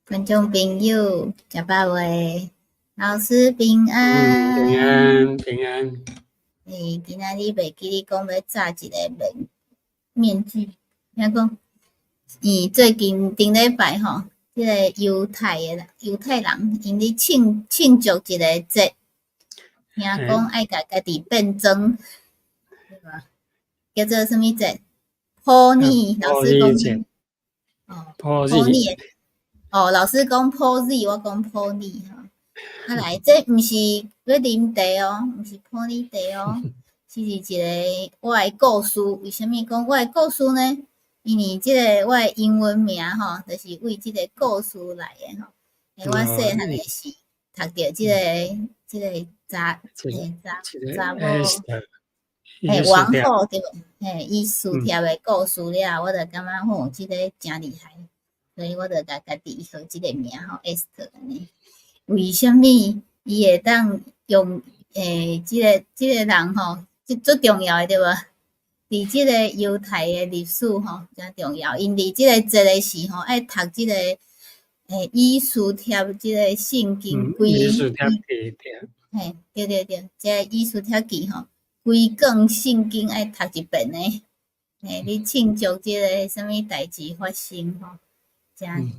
观众朋友，食饱未？老师平平安。安平安。今仔日袂记你讲要炸一个面具，听讲，最近顶礼拜吼，即个犹太人因咧庆祝一个节，听讲爱甲家己变装，对吧？叫做什物节？普尼，老师讲节，普尼的。老师讲普尼，我讲普尼吼。来，这毋是要啉茶哦，毋是普洱茶哦，是一个我的故事。为什么讲我的故事呢？因为即个我的英文名吼，就是为即个故事来的吼。我细汉诶时读着即个查某王后对无？伊书贴的故事了，我就感觉吼，即个真厉害，所以我就甲家己取即个名吼 Esther 安尼。为什么伊会当用即个人吼，最重要的对无？伫即个犹太的历史吼，真重要。因为即个节的时吼，爱读即个以斯帖即个圣经规。以斯帖记对，即个以斯帖记吼，规卷圣经爱读一遍呢。你庆祝即个什物代志发生吼，真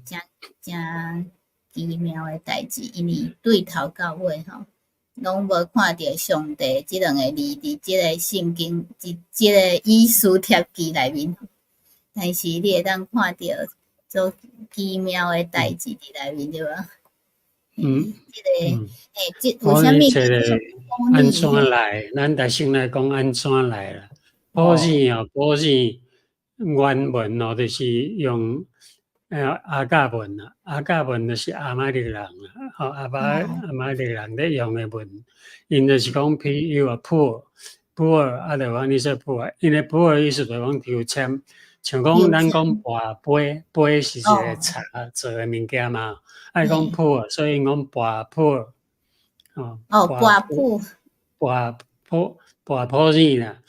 奇妙的代志，因为对头到尾吼，拢无看到上帝即两个字伫即个圣经、即个以斯帖记内面，但是你会当看到做奇妙的代志伫内面，对吧？即个为什么安怎来？咱大先来讲安怎来啦？普洱原文哦，就是用阿甲文啦，阿甲文就是阿玛力人啦，阿玛力人咧用的文，因就是讲譬如啊poor，就讲你说poor，因为poor意思就讲抽签，像讲咱讲杯是一个茶做的物件嘛，爱讲 poor，所以讲poor，跋普洱啦。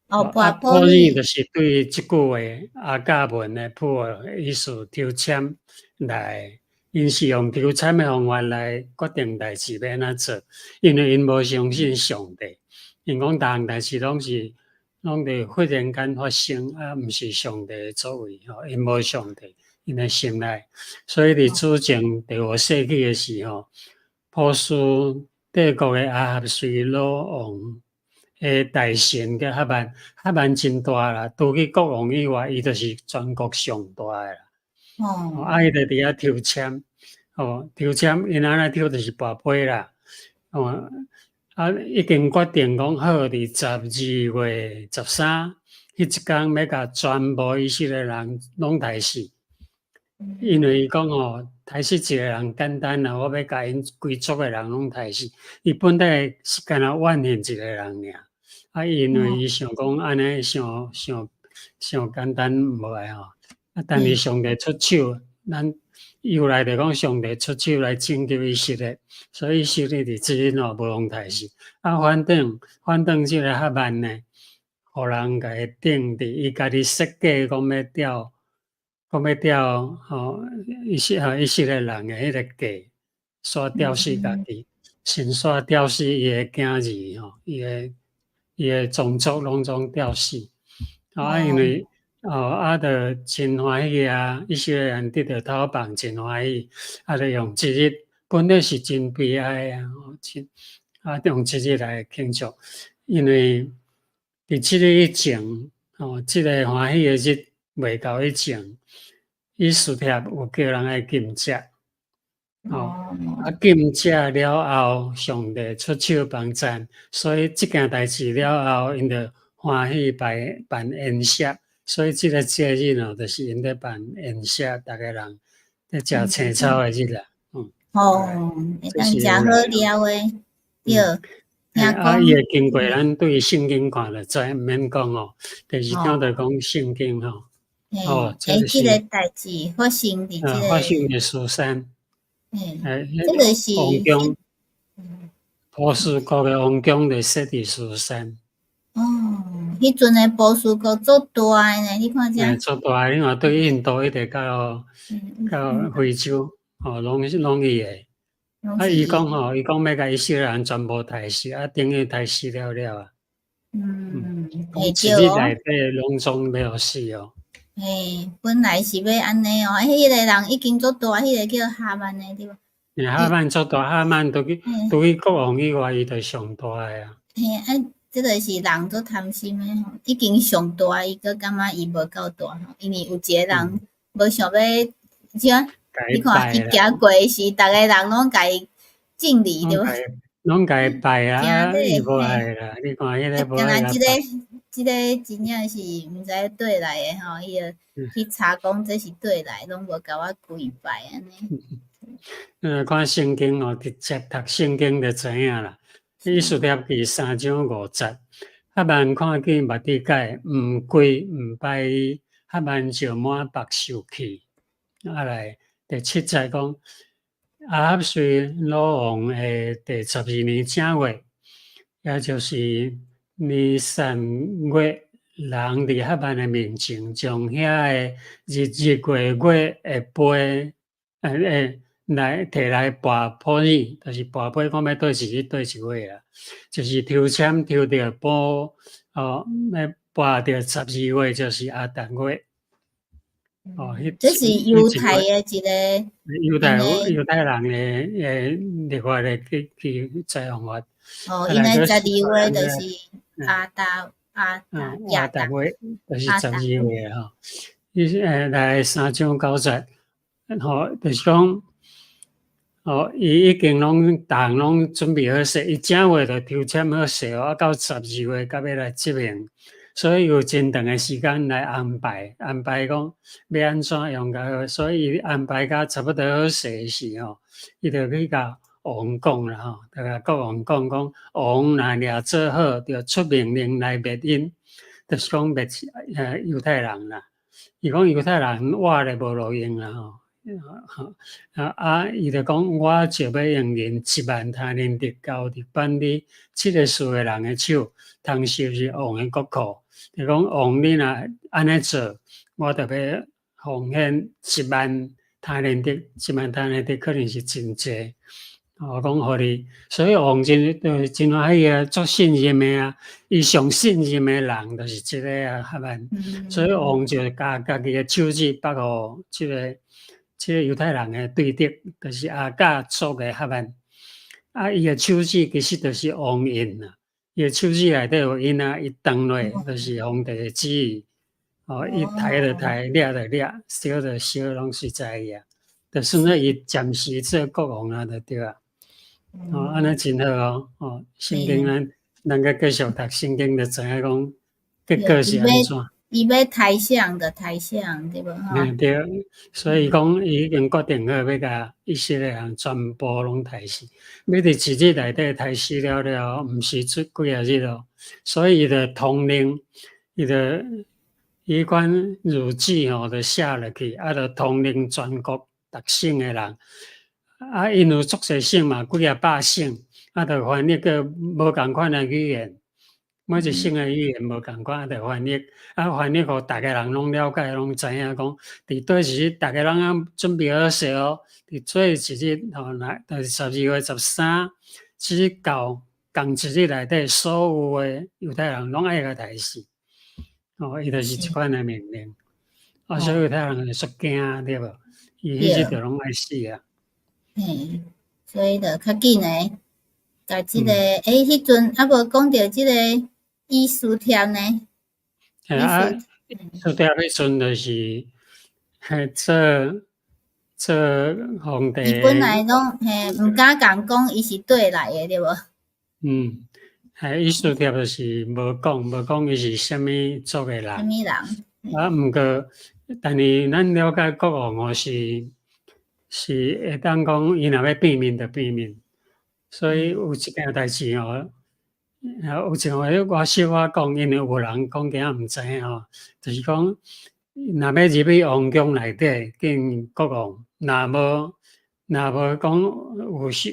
普洱就是对即句话阿甲文的poor意思抽签来，因是用抽签的方法来决定代志要安怎做，因为因无相信上帝，因讲逐项代志拢伫忽然间发生，毋是上帝作为吼，因无上帝，因的心内，所以伫主前第5世纪的时候，波斯帝国的阿合随鲁王大臣叫哈曼真大啦，除去国王以外，伊就是全国上大的啦。伊就伫遐抽签，抽签因安尼抽就是跋杯啦。已经决定讲好伫12月13迄一天要甲全部以色列人拢杀死，因为伊讲杀死一个人简单啦，我要甲因规族的人拢杀死。伊本来是干那怨恨一个人尔，因为伊想讲安尼想简单无碍吼，但是上帝出手，咱由来就讲上帝出手来拯救以色列，所以以色列伫即日无拢杀死。反正即个哈曼呢，互人甲伊顶伫，伊家己设计讲要调以色列人的迄个计，煞吊死家己，先煞吊死伊的囝儿吼，伊的宗族拢总吊死。因为就真欢喜啊！以色列人得到头棒，真欢喜，就用即日，本来是真悲哀啊，用即日来庆祝，因为伫即日以前，即个欢喜的日未到以前，以斯帖有叫人爱禁食，禁食了后，上帝出手帮赞，所以即件代志了后，因就欢喜办宴席。所以即个节日就是因咧办宴席，逐个人咧食青草的日啦。会当食好料诶，对。伊会经过咱对圣经看了，知毋免讲第二讲就讲圣经即个代志发生伫即个发生伫苏珊，这个是王宫，波斯国的王宫就设伫苏珊。迄阵的波斯国足大诶呢，你看遮。足大，你看对印度一直到非洲，拢伊诶。伊讲伊讲要甲以色列人全部杀死，等于杀死了啊。讲会市里对内底拢总要死哦。本来是要安尼哦，迄个人已经足大，迄个叫哈曼诶，对无？哈曼足大，哈曼除去国王以外，伊就上大诶啊。即个是人足贪心诶吼，已经上大，伊阁感觉伊无够大吼，因为有一个人无想要，像你看伊行过时，逐个人拢甲伊敬礼对无？拢甲伊拜啊，伊无嘿，爱啦。你看迄个无敢若爱甲拜。即个真正是毋知对来诶吼，伊个去查讲这是对来，拢无甲我跪拜安尼。看圣经哦，直接读圣经就知影啦。以斯帖记3章5节，哈曼看见目底改，毋跪毋拜伊，哈曼就满腹受气。来第7节讲，亚哈随老王诶第12年正月，也就是尼散月，人伫哈曼诶面前，将遐诶日月诶杯来摕来跋普珥，就是跋杯，讲要对一日对一月啊，就是抽签抽到要跋到12月，就是阿达月。这是犹太诶一个犹太人诶历法诶去采用法。因为12月就是阿达亚达月，就是12月吼。来3章9节，就是讲。伊已经拢逐项拢准备好势，伊正月就抽签好势哦，到12月才要来执行，所以有真长诶时间来安排讲要安怎用较好，所以伊安排甲差不多好势时吼，伊就去甲王讲啦吼，就甲国王讲，王若掠做好，就出命令来灭因，就是讲灭犹太人啦。伊讲犹太人活咧无路用啦吼。伊就讲，我就要用人10000他连得交伫办理74个人诶手，通收入王诶国库。就讲王你若安尼做，我就要奉献10000他连得，10000他连得可能是真济。讲互你，所以王真欢喜啊，足信任诶啊，伊上信任诶人就是即个啊，哈曼。所以王就家己诶手指拨互即个犹太人诶对敌，就是亚甲族诶哈曼。伊诶手指其实就是王印啦，伊诶手指内底有印啊，伊动落就是皇帝诶旨意。伊抬就抬，掠就掠，烧就烧，拢是在伊啊。就算做伊暂时做国王啊，就对啊。安尼真好哦！圣经咱个继续读圣经，就知影讲结果是安怎。伊要抬相的抬相，对无吼？对，所以讲伊已经决定好要甲以色列人全部拢杀死，要伫一日内底杀死了，毋是出几啊日咯。所以伊就统领，伊款日记吼，就写落去，就统领全国逐省诶人。因有足侪省嘛，几啊百省，就翻译个无共款诶语言，每一省诶语言无共款，就翻译，翻译互逐个人拢了解，拢知影讲，伫倒一日，逐个人准备好势哦，伫做一日吼，就是12月13，只到共一日内底，所有诶犹太人拢爱甲杀死，伊就是即款诶命令，所以犹太人就足惊对无？伊迄日就拢爱死啊。所以就较紧诶，甲即个迄阵无讲着即个以斯帖呢？以斯帖迄阵就是做皇帝。伊本来拢毋敢讲伊是对来诶，对无？以斯帖就是无讲伊是啥物族诶人。啥物人？毋过，但是咱了解国王是会当讲，伊若要变面就变面，所以有一件代志有一件话我小可讲，因为有人讲惊毋知影就是讲，若要入去王宫内底见国王，若无讲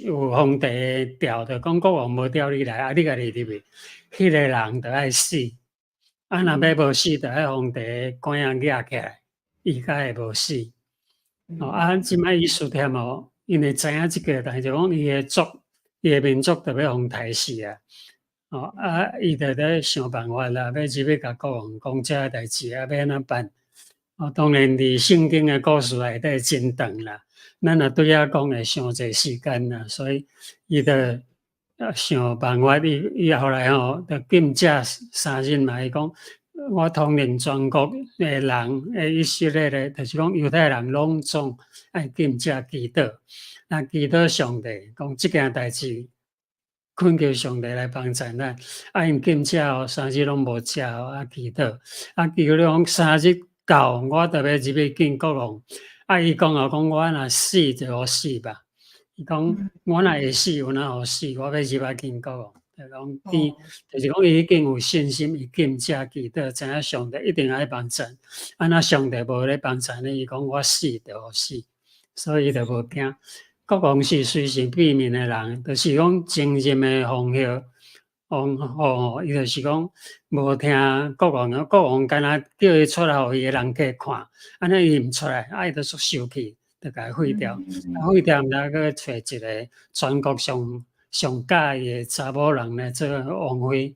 有皇帝调，就讲国王无调你来，你家己入去，迄个人就爱死。若要无死，就爱皇帝赶紧举起来，伊才会无死。即摆伊书店因为知影即个，但是就讲伊诶民族特别互杀死啊！伊就咧想办法啦，要入去甲国王讲遮代志要安怎办？当然伫圣经诶故事内底真长啦，咱若对遐讲会伤济时间啦，所以伊就想办法，伊后来就禁食3日嘛。伊讲我统领全国诶人以色列咧，就是讲犹太人拢总爱禁食祈祷，祈祷上帝，讲即件代志。恳求上帝来帮助咱，因禁食3日拢无食祈祷，祈祷讲3日到，我特别入去见国王。伊讲讲我若死就好死吧。伊讲我若会死，有哪好死？我要入去见国王。就是讲伊已经有信心，伊禁食祈祷，知影上帝一定爱帮助。若上帝无咧帮助呢，伊讲我死就好死，所以伊就无惊。国王是随时闭面的人，就是讲精任的奉孝王后，伊就是讲无听国王的，国王干那叫伊出来，互伊的人客看，安尼伊毋出来，伊就生气，就甲伊废掉。废掉，毋知去找一个全国上喜伊的查某人来做王妃，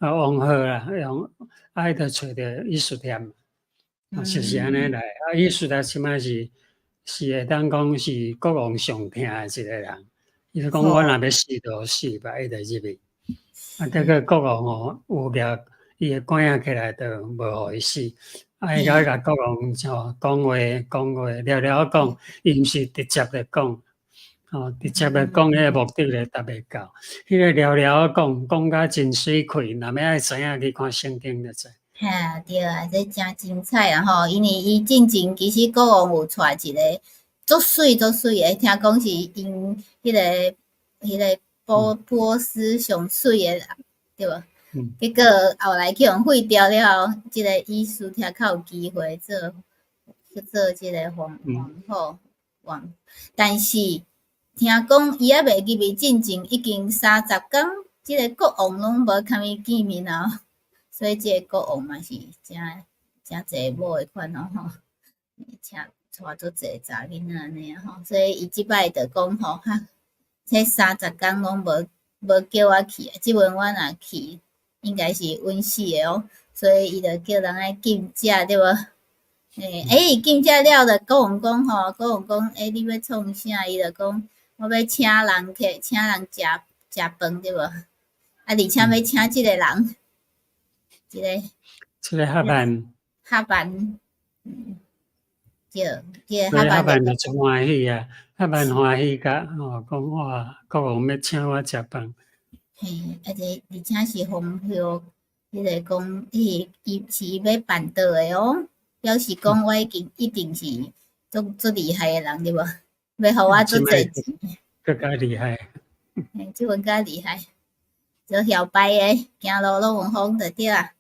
王后啦，伊就找着伊术店，就是安尼来。伊术店即摆是会当讲是国王上疼的一个人，伊就讲我若要死就死吧，伊就入去。结果国王有掠伊的关仔起来，就无互伊死。伊甲国王讲话，聊聊讲，伊毋是直接的讲，直接的讲，迄个目的咧达袂到。迄个聊聊讲甲真水气，若要爱知影去看圣经就知。吓对啊，这真精彩啊吼！因为伊进前其实国王有带一个足水诶，听讲是因迄个波斯上水诶人，对无？结果后来去互废掉了，即个伊斯帖较有机会做即个皇后王，但是听讲伊还袂入去进前已经30工，即个国王拢无堪伊见面啊。所以即个国王嘛是真济某诶款吼，请带足济查囡仔安尼吼，所以伊即摆就讲吼这30工拢无叫我去，即阵我若去，应该是稳死诶哦，所以伊就叫人来禁食对无？伊禁食了就国王讲吼，国王讲你要创啥？伊就讲我要请人客，请人食饭对无？而且要请即个人。即个哈曼，对，哈曼就真欢喜啊！哈曼欢喜甲讲哇，国王要请我食饭。嘿，而且是奉孝，迄个讲伊是要办道诶哦，表示讲我一定是足厉害诶人对无？要互我足济钱，更加厉害。即份较厉害，做摇摆诶，行路拢有风就对啊。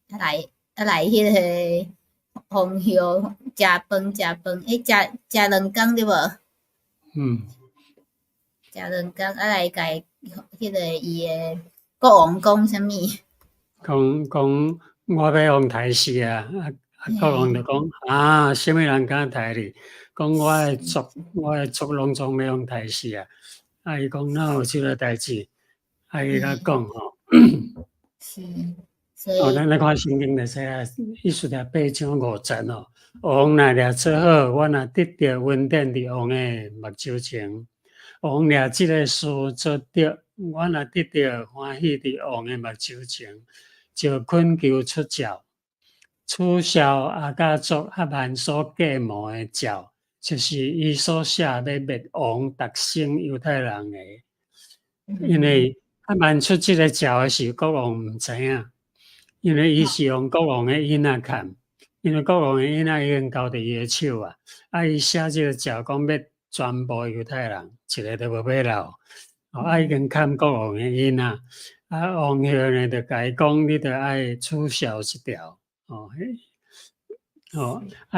来迄个奉孝食饭，食2工对无？食2工，来甲迄个伊诶国王讲啥物？讲我要互杀死啊！国王就讲啥物人敢杀你？讲我诶族拢总要互杀死啊！伊讲哪有即个代志？伊甲讲吼。是。咱看圣经就知啊，伊说了8章5节哦。王若掠做好，我若得到恩典伫王诶目睭前。王掠即个事做得，我若得到欢喜伫王诶目睭前，就恳求出教，取消亚甲族哈曼所计谋诶教，就是伊所写要灭王达生犹太人诶。因为哈曼出即个教诶时，国王毋知影。因为伊是用国王的囡仔看，因为国王的囡仔已经交伫伊的手啊。伊写即个诏讲要全部犹太人，一个都无买漏。已经看国王的囡仔，王后呢就甲伊讲，你着爱取消一条。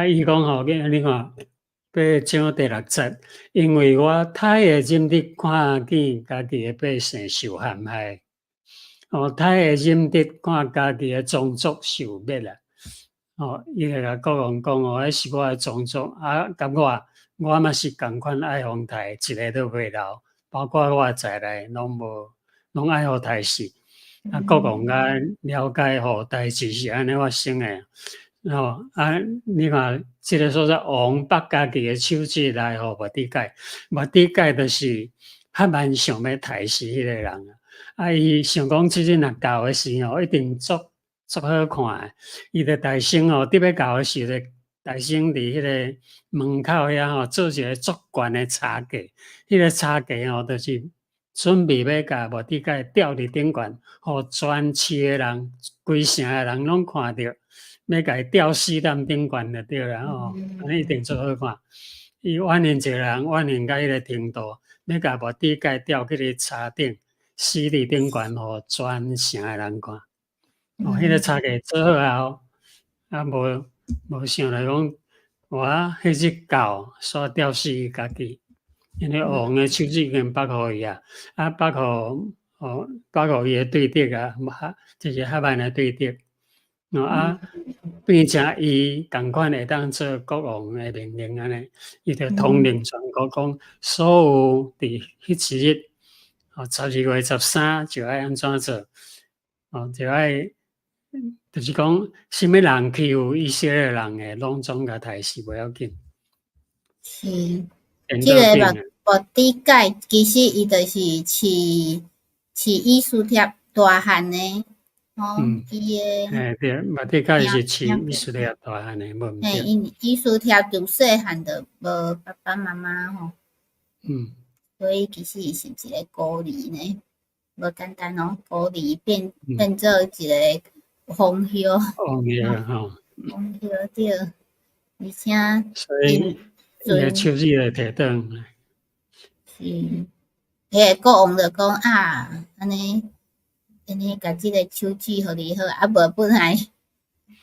伊讲你看8章第6节，因为我太会忍得看见家己的百姓受陷害。太会忍得看家己的宗族受灭啦！伊就甲国王讲迄是我的宗族甲我嘛是共款爱皇台，一个都袂留，包括我在内拢爱互台死。国王甲了解互代志是安尼发生诶。你看即个所在，王把家己诶手指来互莫迪改，莫迪改就是哈曼想要杀死迄个人伊想讲即日若到诶时一定足好看。伊着大声伫要到诶时阵，大声伫迄个门口遐做一个足悬诶叉架，迄个叉架就是准备要甲莫迪改吊伫顶悬，互全市诶人、规城诶人拢看着。要甲伊吊死在顶悬就对啦安尼一定足好看。伊万年一个人，万年到迄个程度，要甲莫迪改吊去咧叉顶，死伫顶悬，互全城诶人看。迄个叉架做好无想来讲，迄日到煞吊死伊家己，因为王诶手指已经绑互伊绑互伊诶对敌就是哈曼诶对敌。变成伊共款会当做国王诶命令安尼，伊就统领全国讲，所有伫迄一日，12月13就爱安怎做，就爱就是讲，什么人欺负以色列人诶，拢总甲杀死袂要紧。是，即个莫迪改其实伊就是饲以斯帖大汉诶。伊诶，对，莫迪改是饲以斯帖大汉诶，无毋对。因以斯帖自细汉就无爸爸妈妈所以其实伊是一个孤儿呢，无简单孤儿变做一个皇后。皇后皇后对，而且所以伊诶手指会摕转。是，迄个国王就讲安尼甲即个手指互你好，无本来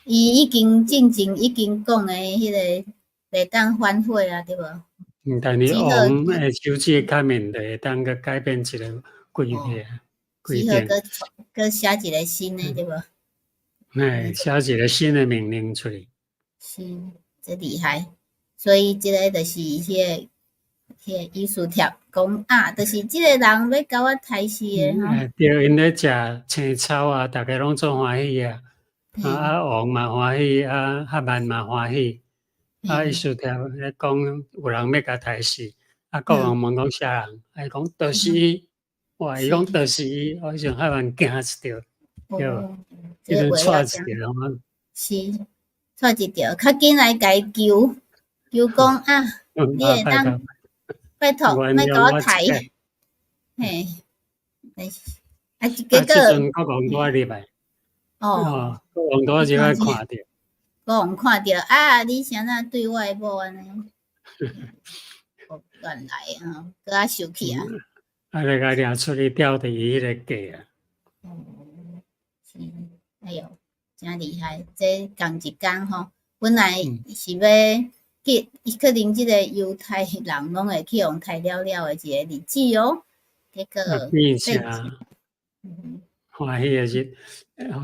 伊已经进前已经讲诶，迄个袂当反悔对无？但是王诶手指较面就会当个改变一个规定，搁写一个新诶对无？写一个新诶命令出来。是，真厉害。所以即个就是迄个以斯帖讲就是即个人要甲我杀死诶对，因咧食青草逐个拢做欢喜王嘛欢喜哈曼嘛欢喜。以斯帖咧讲有人要甲杀死，国王问讲啥人？伊讲就是伊，伊讲就是伊，我想哈曼惊一跳，对，伊就踹一条是踹一条，较紧来甲伊求讲你会当拜托，莫甲我杀。嘿，结果即阵国王拄入来，国王拄入来看着。国王看着你啥那对我诶某安尼，乱来搁生气就甲掠出去吊伫伊迄个架是，哎哟，真厉害！这共一工本来是要去，可能即个犹太人拢会去用太了诶一个日子结果变成欢喜诶日。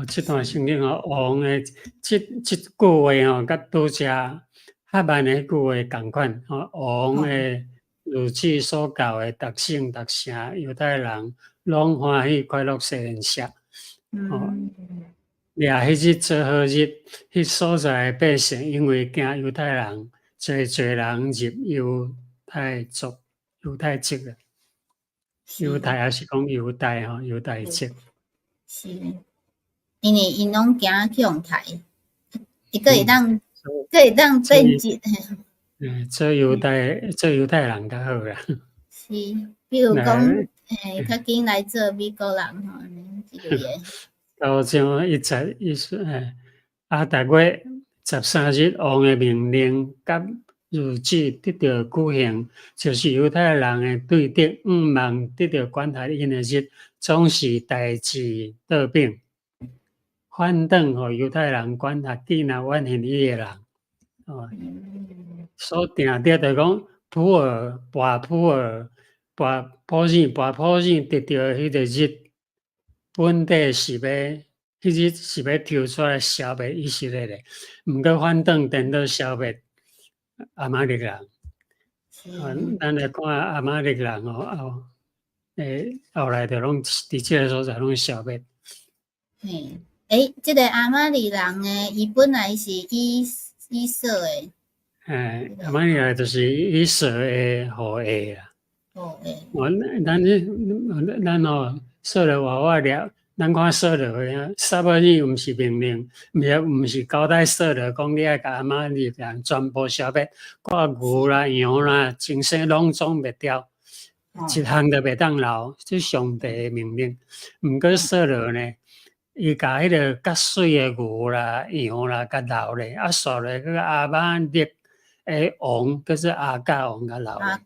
即段圣经王诶即句话甲拄则哈曼诶句话共款王诶如此所教诶逐省逐城犹太人拢欢喜快乐世人食掠迄日做好日，迄所在诶百姓因为惊犹太人，侪人入犹太族、犹太籍犹太也是讲犹太犹太籍。是，因为因拢惊去用杀，伊佫会当变质。做犹太人较好啦。是，比如讲，较紧来做美国人一类诶。到像逐月13日，王诶命令甲日子得到举行，就是犹太人诶对敌毋望得到管辖因诶日，总是代志倒变，反转互犹太人管辖记若怨恨伊诶人。所定着就讲普尔得到迄个日，本地是要迄日是要抽出来消灭以色列的，毋过反倒颠倒消灭阿玛力人。咱来看阿玛力人哦，后来就拢伫即个所在拢消灭。即个阿玛力人诶，伊本来是以色诶。阿玛力人就是以色诶后裔啦。咱说了话了，咱看说了，撒母耳毋是命令，毋是交代说了，讲你爱甲阿玛力人全部消灭，挂牛啦、羊啦、精生拢总灭掉，一项都袂当留，这上帝的命令。毋过说了呢，伊甲迄个较水的牛啦、羊啦，甲留咧，煞咧个阿玛力诶王，就是阿甲王甲留咧。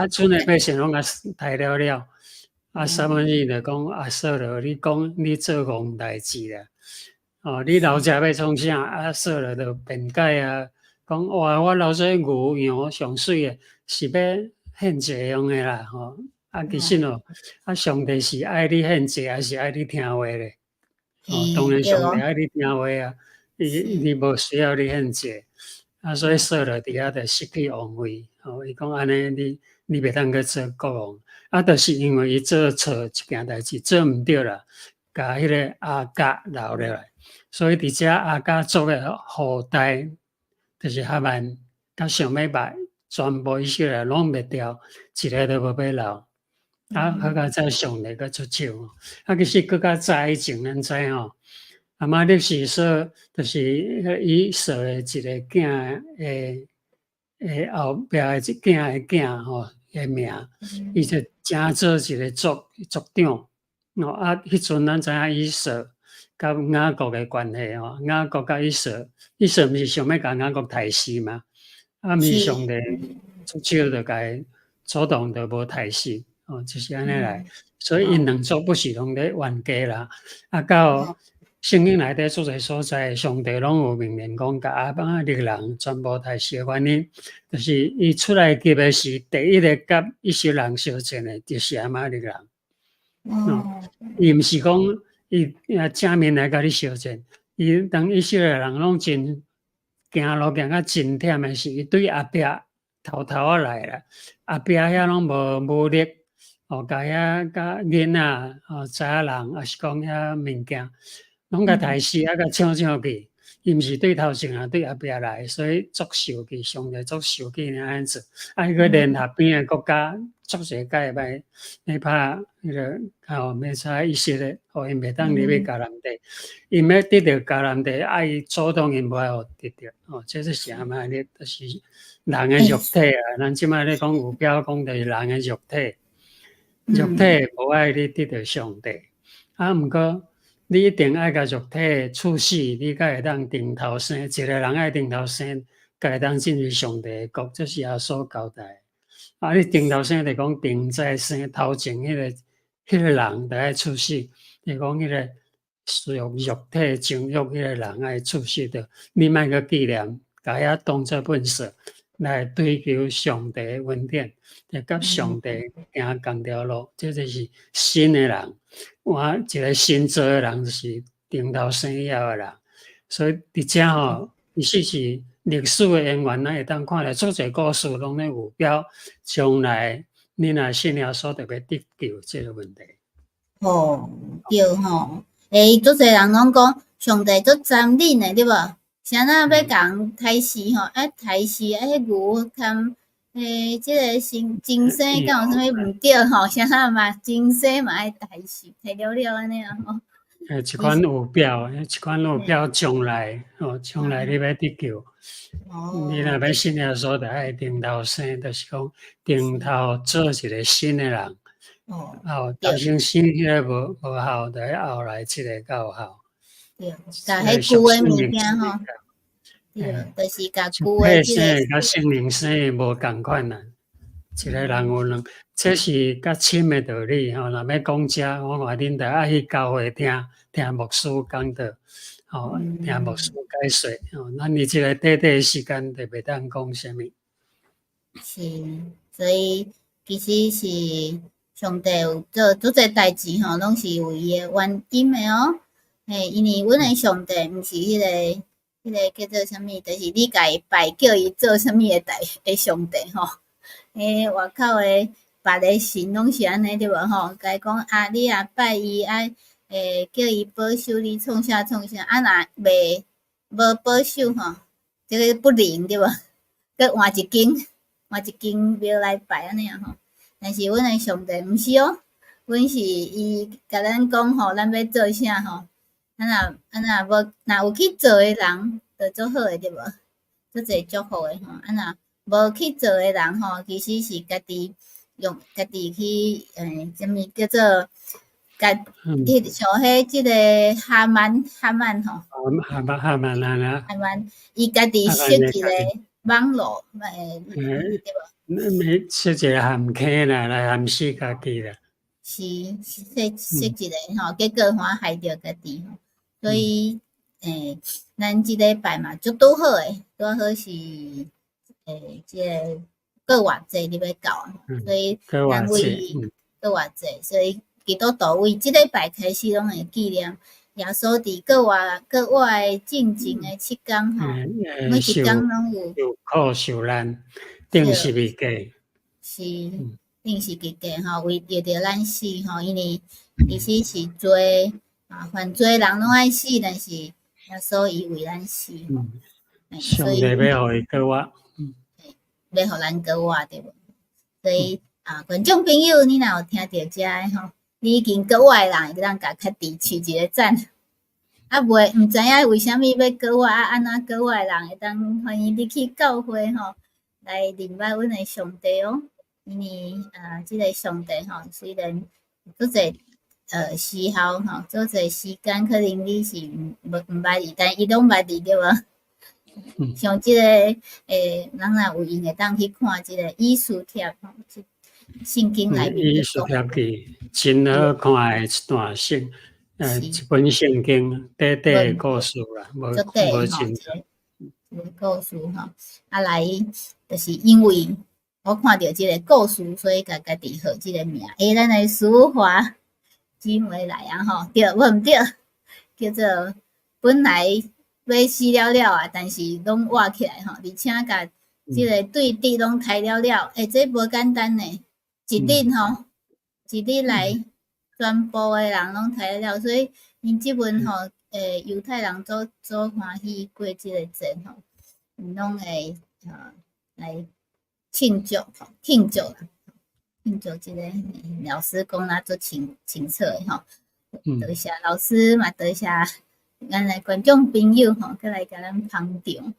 阵诶百姓拢甲杀了，撒母耳就讲扫罗，你讲你做戆代志啦，你老家要创啥？扫罗就辩解讲哇，我留这牛羊上水诶，是要献祭用诶啦，其实上帝是爱你献祭，还是爱你听话咧？当然上帝爱你听话啊，伊无需要你献祭，所以扫罗伫遐就失去王位，伊讲安尼你袂当去做国王，就是因为伊做错一件代志，做毋对啦，甲迄个阿甲留落来，所以伫遮阿甲族诶后代，就是哈曼甲上尾歹，全部以色列拢灭掉，一个都无要留。好甲再上帝个出手，其实更较早以前咱知阿玛力士说，就是以色诶一个囝后壁诶一囝诶囝诶名，伊就正做一个族长。迄阵咱知影以色甲雅各诶关系雅各甲以色毋是想要甲雅各刣死嘛？毋是上帝出手就甲伊主动就无刣死。就是安尼来，所以因两族不是拢咧冤家啦。到圣经内底所在所在，上帝拢有命令讲，甲阿玛力人全部刣死诶原因，就是伊出来击诶是第一个甲以色列人相战诶，就是阿玛力人。伊毋是讲伊正面来甲你相战，伊当以色列人拢真行路行甲真忝诶，是伊对后壁偷仔来啦，后壁遐拢无力。甲遐甲囡仔查人，也是讲遐物件，拢甲刣死，甲抢去。伊毋是对头前对后壁来，所以足受气，上帝足受气安尼做。迄个联合边诶国家，足侪甲会歹拍迄个要采以色列，互因袂当入去迦南地。因要得到迦南地，伊主动因无爱互得到。这是啥物咧？就是人诶肉体啊！咱即摆咧讲有标讲，就是人诶肉体。肉体无爱你得到上帝，毋过你一定爱甲肉体处死，你才会当顶头生。一个人爱顶头生，才会当进入上帝的国，这是耶稣交代。你顶头生就讲顶在生头前迄个人，就爱处死。就讲迄个属于肉体情欲迄个人爱处死的，你莫个纪念，甲遐当作本色。来追求上帝的恩典，来甲上帝行同条路，这就是新的人。一个新造的人，就是顶头生以后的人。所以伫遮其实是历史的渊源，咱会当看来足侪故事拢咧有标，将来你若信耶稣，特别得救这个问题。对足侪人拢讲上帝足残忍的，对无？啥那要共刣死刣死迄牛含即个精生，敢有啥物毋对啥那嘛精生嘛爱刣死，摕了安尼一款有标，将来将来你要得救，你若要信耶稣，就爱顶头生，就是讲顶头做一个新的人。头先生迄个无效，就后来即个较有效。对，甲迄旧诶物件对，就是甲旧诶即个。甲圣灵生无共款啦，一个人有两，这是较深诶道理若要讲遮，我话恁着爱去教会听牧师讲道，听牧师解说，咱伫即个短短时间就袂当讲啥物。是，所以其实是上帝有做足侪代志拢是有伊诶原因诶因为阮诶上帝毋是迄个叫做啥物，就是你家己拜叫伊做啥物诶上帝吼。外口诶别个神拢是安尼对无吼？甲伊讲你若拜伊叫伊保守你创啥，若袂无保守吼，即个不灵对无？佮换一间庙来拜安尼啊吼。但是阮诶上帝毋是哦，阮是伊甲咱讲吼，咱要做啥吼，若有去做诶人，就做好诶对无？做侪祝福诶吼，若无去做诶人吼，其实是家己去啥物叫做像即个哈曼吼，哈曼伊家己设一个网络对无？设一个陷阱啦，来陷死家己啦。是设一个吼，结果害着家己吼，所以咱即礼拜嘛，足拄好诶，拄好是即个过偌济你要到啊，所以咱为过偌济，所以基督徒为即礼拜开始拢会纪念耶稣伫过诶进前诶7天吼，每一天拢有受苦受难，定十字架是。定时日计吼，为着咱死吼，因为其实是罪犯罪人拢爱死，但是耶稣伊为咱死吼，上帝要互伊过活，要互咱过活对无？所以观众朋友，你若有听到遮诶吼，你已经过活诶人，会当甲较伫取一个赞。毋知影为虾米要过活安怎过活诶人，会当欢迎你去教会吼，来认捌阮诶上帝哦。因为即个上帝吼，虽然足侪时候吼，足侪时间可能你是毋捌伊，但伊拢捌你对无？像即个咱若有闲会当去看即个以斯帖吼，圣经内面以斯帖记真好看诶一段一本圣经短短诶故事啦，无真长。一个故事吼，来就是因为。我看到即个故事，所以甲家己号即个名。咱来淑华姊妹来啊吼，对无毋对？叫做本来要死了啊，但是拢活起来吼，而且甲即个对敌拢杀了。这无简单呢，一日吼，一日来全部诶人拢杀了，所以因即阵吼，犹太人做欢喜过即个节吼，因拢会来。庆祝即个老师讲啦，做清楚诶吼，多谢老师嘛，多谢咱诶观众朋友吼，过来甲咱捧场。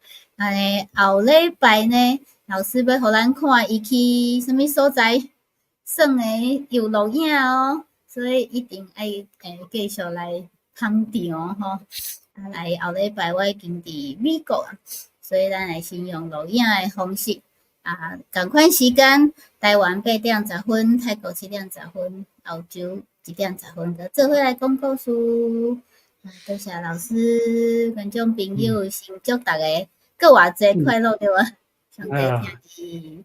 后礼拜呢，老师要互咱看伊去啥物所在耍诶游乐影哦，所以一定爱继续来捧场吼。来后礼拜我已经伫美国啊，所以咱来先用录影诶方式。同款时间，台湾8:10，泰国7:10，澳洲1:10，就做伙来讲故事。多谢老师，观众朋友，先祝大家过活节快乐对无？上帝听你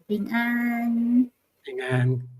平安。平安。